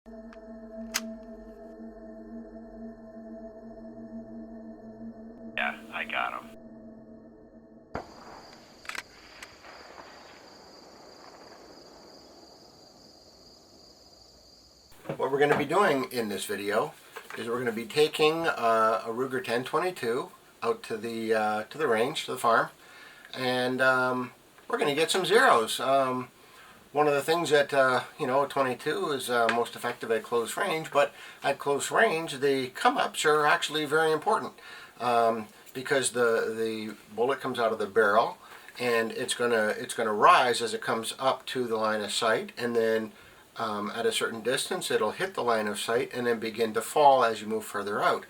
Yeah, I got him. What we're going to be doing in this video is we're going to be taking a Ruger 1022 out to the range, to the farm, and we're going to get some zeros. One of the things that, 22 is most effective at close range, but at close range the come-ups are actually very important because the bullet comes out of the barrel and it's gonna rise as it comes up to the line of sight, and then at a certain distance it'll hit the line of sight and then begin to fall as you move further out.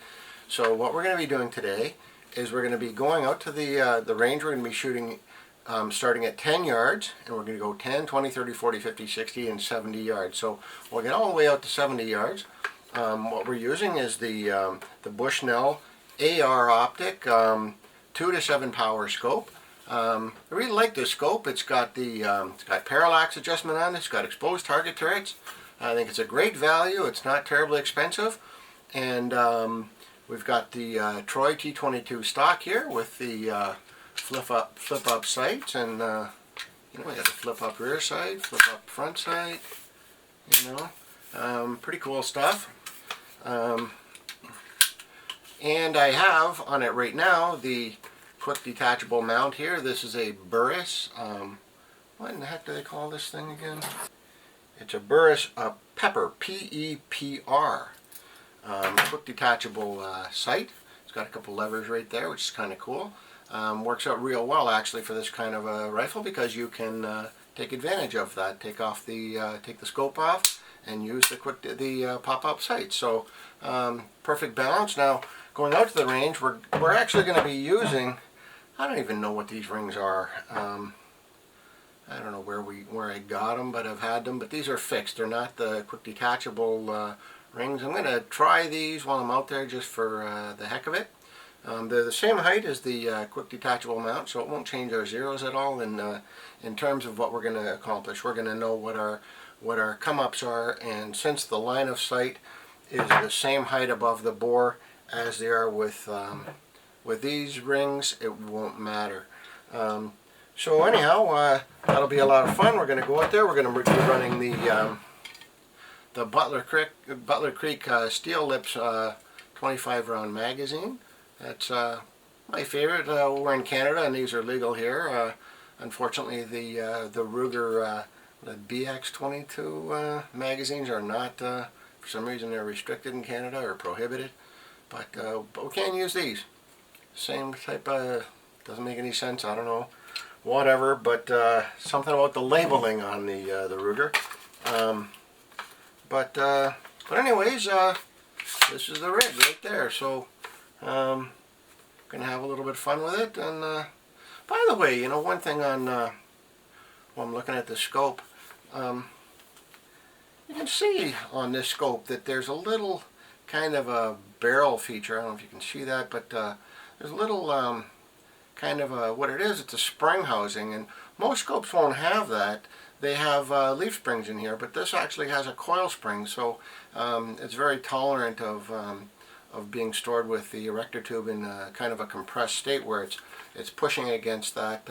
So what we're going to be doing today is we're going to be going out to the range. We're going to be shooting starting at 10 yards, and we're going to go 10, 20, 30, 40, 50, 60, and 70 yards. So we'll get all the way out to 70 yards. What we're using is the Bushnell AR optic 2 to 7 power scope. I really like this scope. It's got parallax adjustment on it. It's got exposed target turrets. I think it's a great value. It's not terribly expensive, and we've got the Troy T22 stock here with the flip up sights, and we got the flip up rear sight, flip up front sight. Pretty cool stuff. And I have on it right now the quick detachable mount here. This is a Burris. What in the heck do they call this thing again? It's a Burris Pepper, P-E-P-R. Quick detachable sight. It's got a couple levers right there, which is kind of cool. Works out real well actually for this kind of a rifle, because you can take advantage of that. Take the scope off and use the pop-up sight. So perfect balance. Now going out to the range, we're actually going to be using, I don't even know what these rings are. I don't know where I got them, but I've had them. But these are fixed. They're not the quick detachable rings. I'm going to try these while I'm out there just for the heck of it. They're the same height as the quick detachable mount, so it won't change our zeros at all. In terms of what we're going to accomplish, we're going to know what our come-ups are, and since the line of sight is the same height above the bore as they are with these rings, it won't matter. So anyhow, that'll be a lot of fun. We're going to go out there. We're going to be running the Butler Creek Steel Lips 25 round magazine. That's my favorite. We're in Canada and these are legal here. Unfortunately, the Ruger the BX22 magazines are not. For some reason, they're restricted in Canada or prohibited. But we can use these. Same type of. Doesn't make any sense. I don't know. Whatever. But something about the labeling on the Ruger. But anyways, this is the rig right there. So. Gonna have a little bit of fun with it. And by the way, one thing on while I'm looking at the scope, you can see on this scope that there's a little kind of a barrel feature. I don't know if you can see that, but there's a little kind of a, what it is, it's a spring housing, and most scopes won't have that. They have leaf springs in here, but this actually has a coil spring, so it's very tolerant of being stored with the erector tube in kind of a compressed state where it's pushing against that.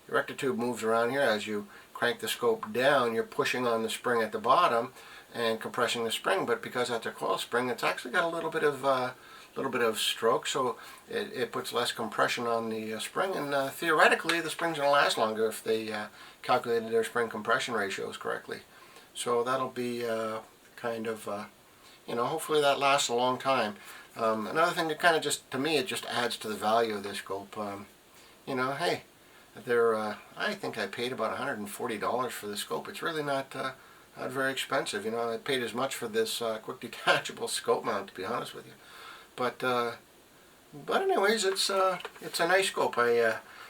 Erector tube moves around here. As you crank the scope down, you're pushing on the spring at the bottom and compressing the spring, but because that's a coil spring, it's actually got a little bit of stroke, so it puts less compression on the spring, and theoretically the spring's going to last longer if they calculated their spring compression ratios correctly. So that'll be kind of hopefully that lasts a long time. Another thing that kind of just, to me, it just adds to the value of this scope. Hey, I think I paid about $140 for this scope. It's really not very expensive. I paid as much for this quick detachable scope mount, to be honest with you. But anyways, it's a nice scope.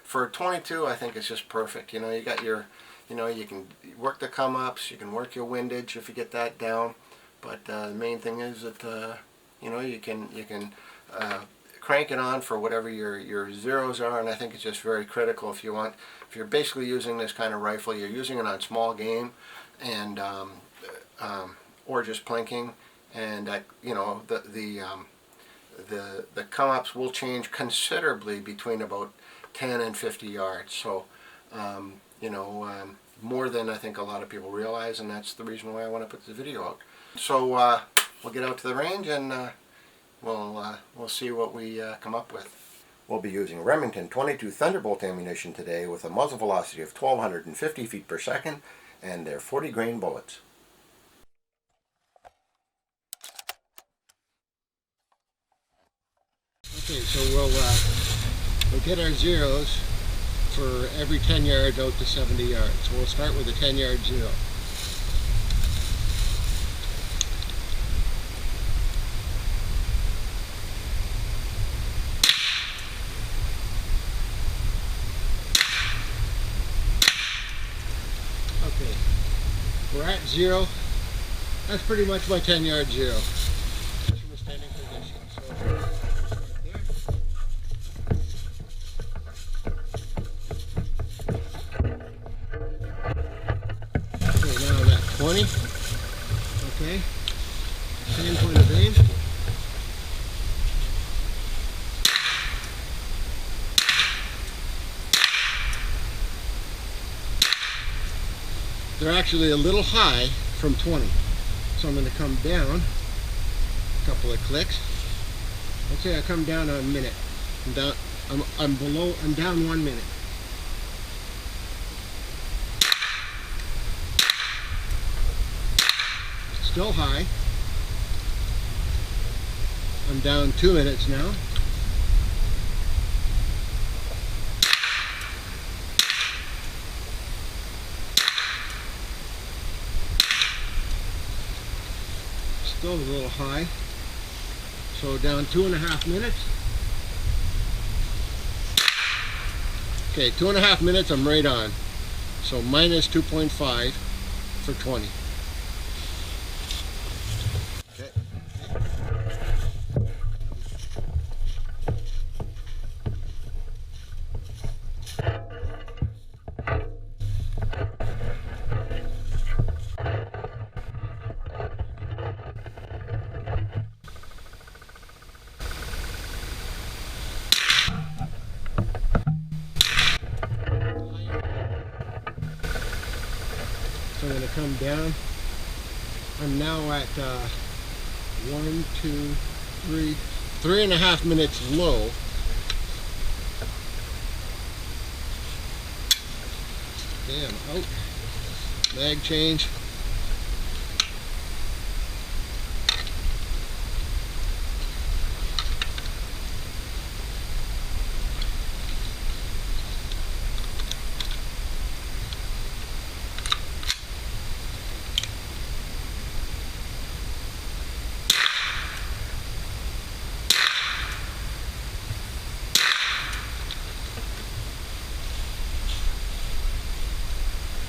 For 22, I think it's just perfect. You got your, you can work the come-ups, you can work your windage if you get that down. But the main thing is that you can crank it on for whatever your zeros are, and I think it's just very critical if you're basically using this kind of rifle, you're using it on small game, and or just planking, and you know, the come-ups will change considerably between about 10 and 50 yards. So you know, more than I think a lot of people realize, and that's the reason why I want to put the video out. So we'll get out to the range and we'll see what we come up with. We'll be using Remington 22 Thunderbolt ammunition today with a muzzle velocity of 1,250 feet per second, and they're 40 grain bullets. Okay, so we'll get our zeros for every 10 yards out to 70 yards. So we'll start with a 10-yard zero. Okay, we're at zero. That's pretty much my 10-yard zero. Just from a standing position. So okay, now I'm at 20. Okay, same point of aim. They're actually a little high from 20. So I'm going to come down a couple of clicks. Let's say I come down a minute. I'm down 1 minute. Still high. I'm down 2 minutes now. Still a little high. So down 2.5 minutes. Okay, 2.5 minutes, I'm right on. So minus 2.5 for 20. Okay. So I'm going to come down. I'm now at 1, 2, 3, 3.5 minutes low. Okay, I'm out. Mag change.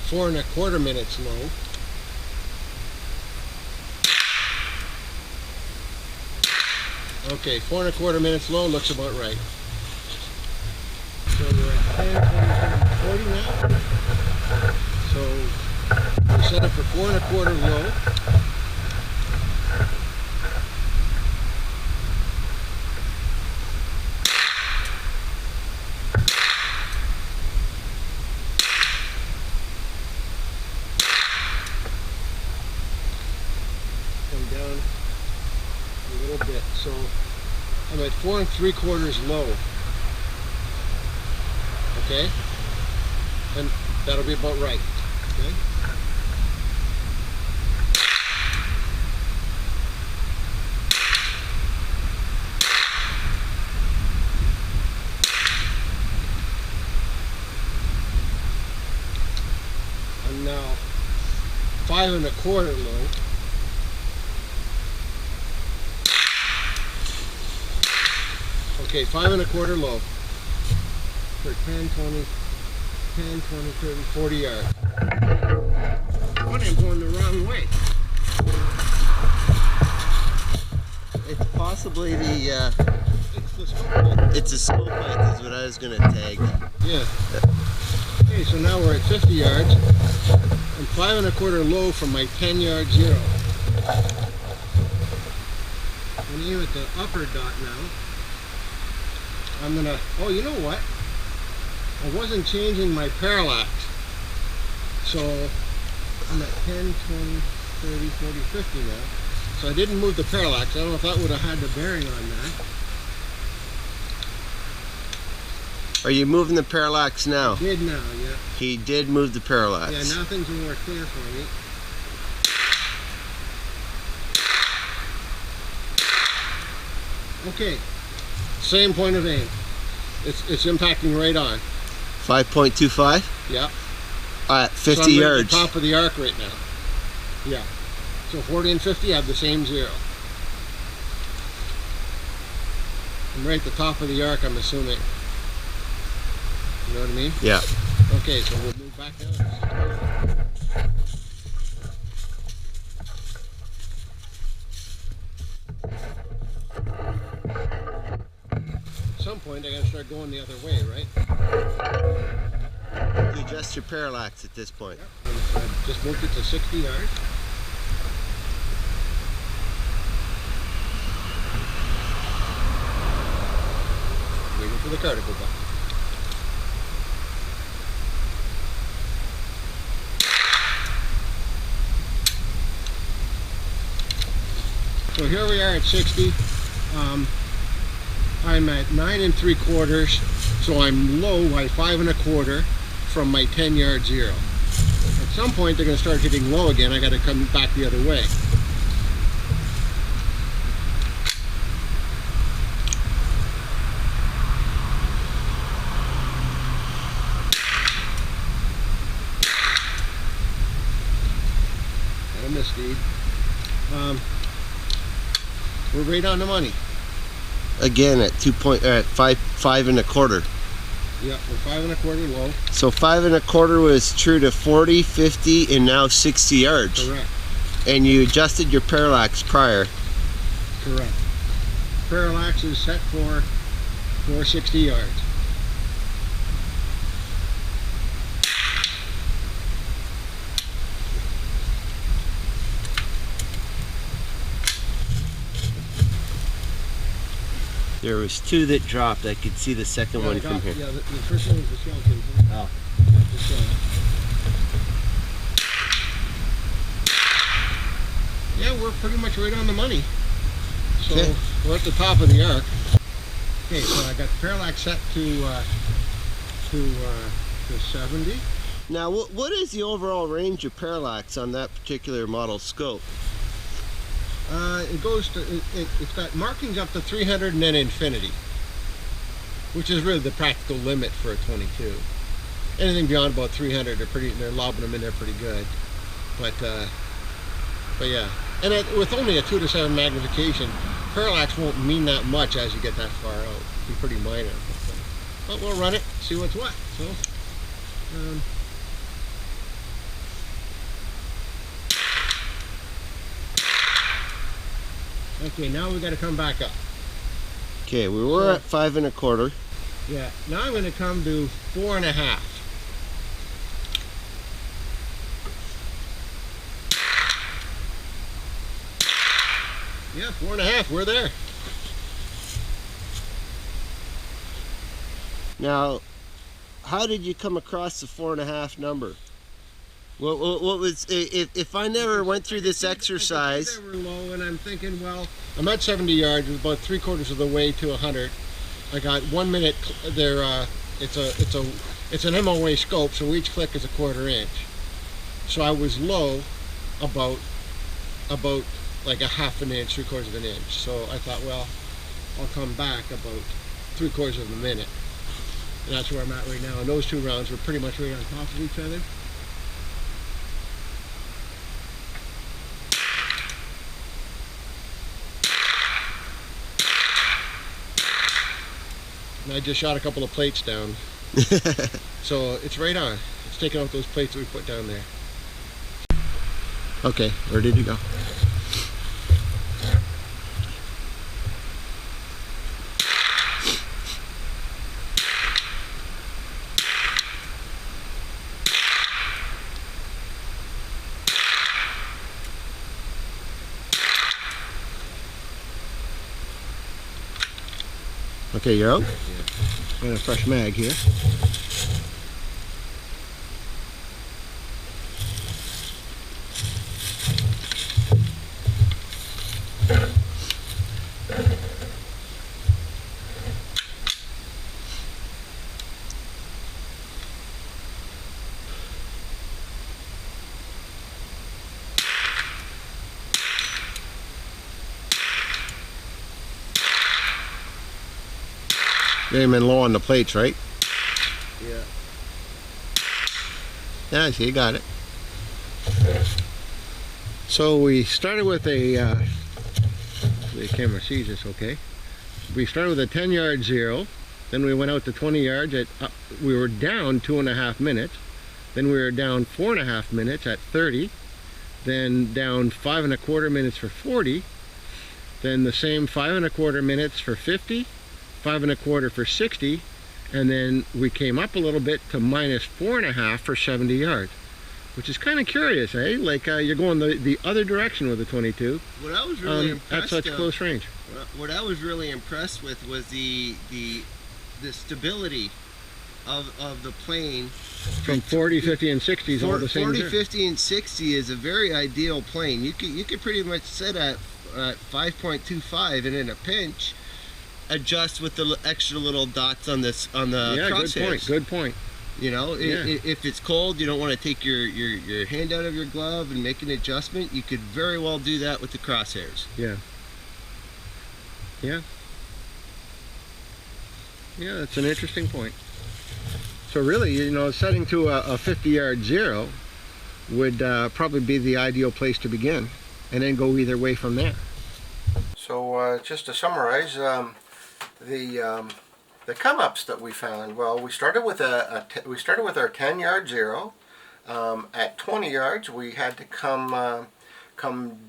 Four and a quarter minutes low. Okay, 4.25 minutes low looks about right. So we're at 10, 20, 40 now. So we set up for 4.25 low. Down a little bit, so I'm at 4 3/4 low. Okay, and that'll be about right. Okay. I'm now 5 1/4 low. Okay, 5 1/4 low for 10, 20, 10, 20, 30, 40 yards. What, I'm going the wrong way. It's possibly the, It's the scope. it's a scope height is what I was going to tag. Yeah. Okay, so now we're at 50 yards. I'm 5 1/4 low from my 10-yard zero. And aim at the upper dot now. I'm gonna, oh, you know what? I wasn't changing my parallax. So I'm at 10, 20, 30, 40, 50 now. So I didn't move the parallax. I don't know if that would have had the bearing on that. Are you moving the parallax now? Did now, yeah. He did move the parallax. Yeah, now things are more clear for me. Okay, same point of aim. It's impacting right on. 5.25? Yeah. At 50 so I'm yards. at the top of the arc right now. Yeah. So 40 and 50 have the same zero. I'm right at the top of the arc, I'm assuming. You know what I mean? Yeah. Okay, so we'll move back down. At some point, I gotta start going the other way, right? You adjust your parallax at this point. Yep. I just moved it to 60 yards. Waiting for the car to go by. So here we are at 60. I'm at 9 3/4, so I'm low by 5 1/4 from my 10-yard zero. At some point they're going to start hitting low again. I got to come back the other way. I missed, Steve. We're right on the money. Again at 5 1/4. Yeah, we're 5 1/4 low. So 5 1/4 was true to 40, 50, and now 60 yards. Correct. And you adjusted your parallax prior. Correct. Parallax is set for 60 yards. There was two that dropped. I could see the second one from here. Yeah, the first one was the shell case. Oh. Yeah, we're pretty much right on the money. So Okay. we're at the top of the arc. Okay, so I got the parallax set to 70. Now, what is the overall range of parallax on that particular model scope? It goes to it's got markings up to 300 and then infinity, which is really the practical limit for a 22. Anything beyond about 300, they're lobbing them in there pretty good. But yeah, and with only a 2 to 7 magnification, parallax won't mean that much as you get that far out. It'll be pretty minor. But we'll run it, see what's what. So. Okay, now we got to come back up. Okay, we were at 5 1/4. Yeah, now I'm going to come to 4 1/2. Yeah, 4 1/2, we're there. Now, how did you come across the 4 1/2 number? What was, if I never went through this exercise? They were low, and I'm thinking, well, I'm at 70 yards, about 3/4 of the way to 100. I got 1 minute there. It's an MOA scope, so each click is a 1/4 inch. So I was low about like a 1/2 inch, 3/4 of an inch. So I thought, well, I'll come back about 3/4 of a minute, and that's where I'm at right now. And those two rounds were pretty much right on top of each other. And I just shot a couple of plates down. So it's right on. It's taking out those plates that we put down there. Okay, where did you go? Okay, you're out? Yeah. And a fresh mag here. They came in low on the plates, right? Yeah. Yeah, I see, you got it. So we started with a, the camera sees this okay. We started with a 10-yard zero, then we went out to 20 yards at, we were down 2.5 minutes, then we were down 4.5 minutes at 30, then down 5.25 minutes for 40, then the same 5.25 minutes for 50, 5.25 for 60, and then we came up a little bit to -4.5 for 70 yards, which is kind of curious, eh? Like you're going the other direction with the 22. What I was really impressed at such close range. What I was really impressed with was the stability of the plane. From 40, 50, and 60 is all the same. 40, 50, and 60 is a very ideal plane. You could pretty much set at 5.25, and in a pinch, adjust with the extra little dots on the crosshairs. Good point. You know, Yeah. if it's cold, you don't want to take your hand out of your glove and make an adjustment. You could very well do that with the crosshairs. Yeah. Yeah. Yeah, that's an interesting point. So really, you know, setting to a 50-yard zero would probably be the ideal place to begin, and then go either way from there. So just to summarize, the come-ups that we found. Well, we started with our 10-yard zero. At 20 yards, we had to come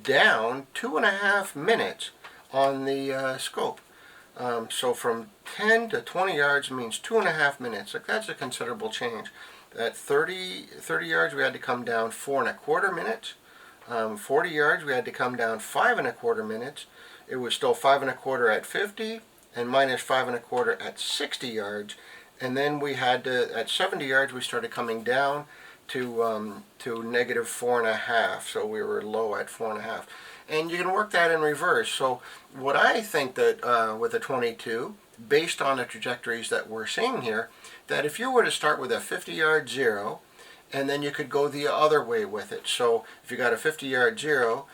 down 2.5 minutes on the scope. So from 10 to 20 yards means 2.5 minutes. Like, that's a considerable change. At 30 yards, we had to come down 4.25 minutes. 40 yards, we had to come down 5.25 minutes. It was still 5.25 at 50, and -5.25 at 60 yards. And then we had to, at 70 yards, we started coming down to -4.5. So we were low at 4.5. And you can work that in reverse. So what I think that with a 22, based on the trajectories that we're seeing here, that if you were to start with a 50-yard zero, and then you could go the other way with it. So if you got a 50-yard zero,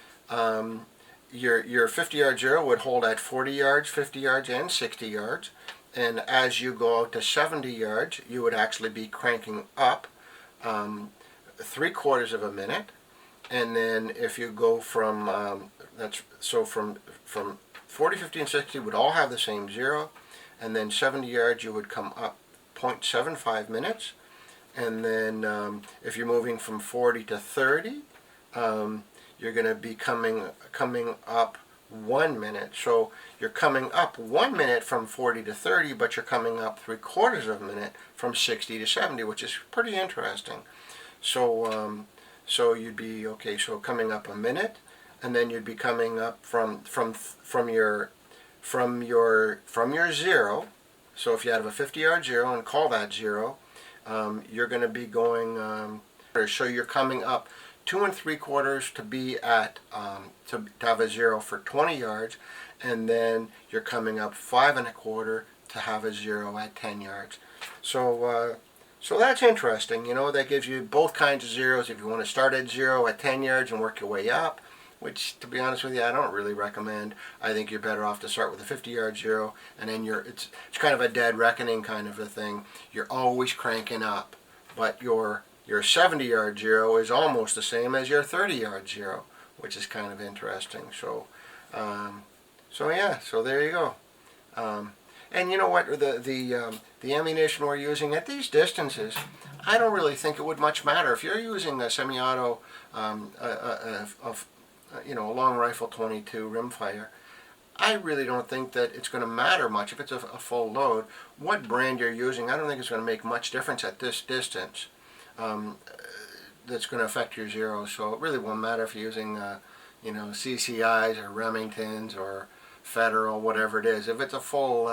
your 50-yard zero would hold at 40 yards, 50 yards, and 60 yards. And as you go out to 70 yards, you would actually be cranking up 3/4 of a minute. And then if you go from from 40, 50, and 60 would all have the same zero, and then 70 yards you would come up 0.75 minutes, and then if you're moving from 40 to 30, you're going to be coming up 1 minute. So you're coming up 1 minute from 40 to 30, but you're coming up 3/4 of a minute from 60 to 70, which is pretty interesting. So so you'd be okay. So coming up a minute, and then you'd be coming up from your zero. So if you have a 50-yard zero and call that zero, you're going to be going. So you're coming up 2 3/4 to be at to have a zero for 20 yards, and then you're coming up 5 1/4 to have a zero at 10 yards. So so that's interesting. You know, that gives you both kinds of zeros. If you want to start at zero at 10 yards and work your way up, which, to be honest with you, I don't really recommend. I think you're better off to start with a 50-yard zero, and then it's kind of a dead reckoning kind of a thing. You're always cranking up, but your 70-yard zero is almost the same as your 30-yard zero, which is kind of interesting. So, so yeah, so there you go. And you know what? The ammunition we're using at these distances, I don't really think it would much matter if you're using a semi-auto, you know, a long rifle 22 rimfire. I really don't think that it's going to matter much if it's a full load. What brand you're using, I don't think it's going to make much difference at this distance. That's going to affect your zeros. So it really won't matter if you're using, you know, CCIs or Remingtons or Federal, whatever it is. If it's a full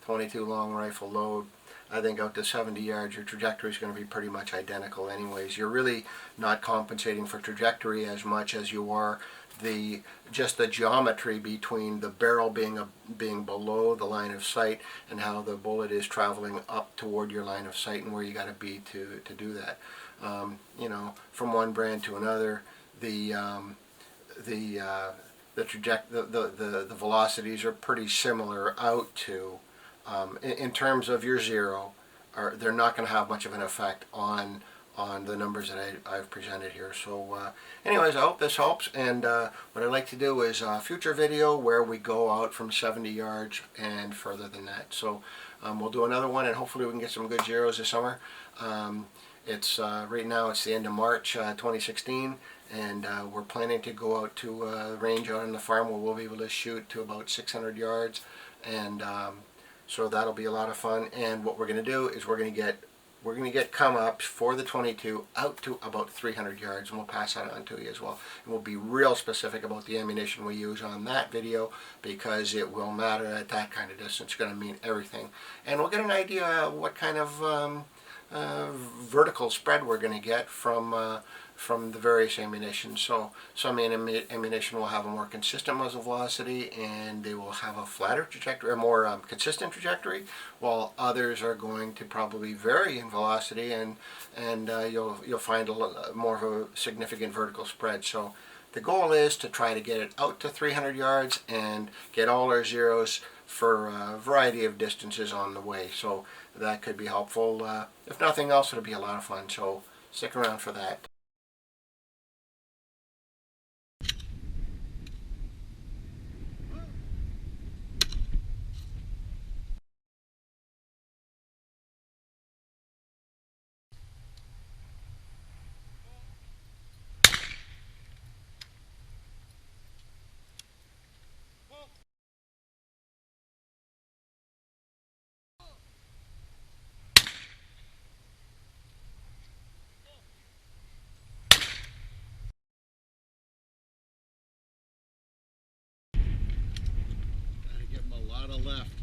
22 long rifle load, I think out to 70 yards your trajectory is going to be pretty much identical anyways. You're really not compensating for trajectory as much as you are just the geometry between the barrel being below the line of sight and how the bullet is traveling up toward your line of sight and where you got to be to do that. You know, from one brand to another, the velocities are pretty similar out to, in terms of your zero, they're not going to have much of an effect on the numbers that I've presented here. So anyways, I hope this helps, and what I'd like to do is a future video where we go out from 70 yards and further than that. So we'll do another one, and hopefully we can get some good zeros this summer. It's right now it's the end of March 2016, and we're planning to go out to a range out on the farm where we'll be able to shoot to about 600 yards, and so that'll be a lot of fun. And what we're going to do is we're going to get come-ups for the 22 out to about 300 yards, and we'll pass that on to you as well. And we'll be real specific about the ammunition we use on that video, because it will matter at that kind of distance. It's going to mean everything. And we'll get an idea what kind of vertical spread we're going to get from the various ammunition. So some ammunition will have a more consistent muzzle velocity, and they will have a flatter trajectory, a more consistent trajectory, while others are going to probably vary in velocity, and you'll find more of a significant vertical spread. So the goal is to try to get it out to 300 yards and get all our zeros for a variety of distances on the way. So that could be helpful. If nothing else, it'll be a lot of fun. So stick around for that. Gotta give them a lot of left.